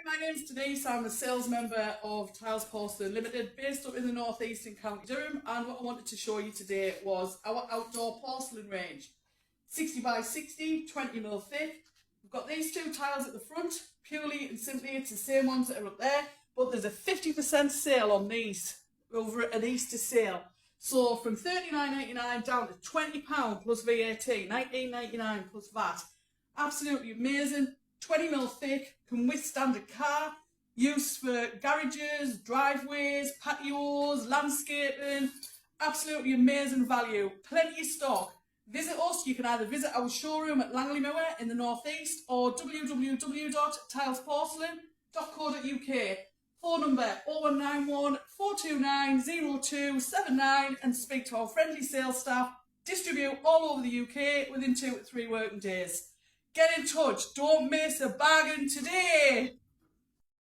My name's Denise. I'm a sales member of Tilesporcelain Limited based up in the northeast in County Durham, and what I wanted to show you today was our outdoor porcelain range. 60 by 60, 20mm thick. We've got these two tiles at the front. Purely and simply it's the same ones that are up there, but there's a 50% sale on these over at an Easter sale. So from $39.99 down to £20 plus VAT, $19.99 plus VAT. Absolutely amazing. 20mm thick, can withstand a car, used for garages, driveways, patios, landscaping. Absolutely amazing value. Plenty of stock. Visit us. You can either visit our showroom at Langley Moor in the northeast or www.tilesporcelain.co.uk. Phone number 0191 429 0279 and speak to our friendly sales staff. Distribute all over the UK within 2 to 3 working days. Get in touch. Don't miss a bargain today.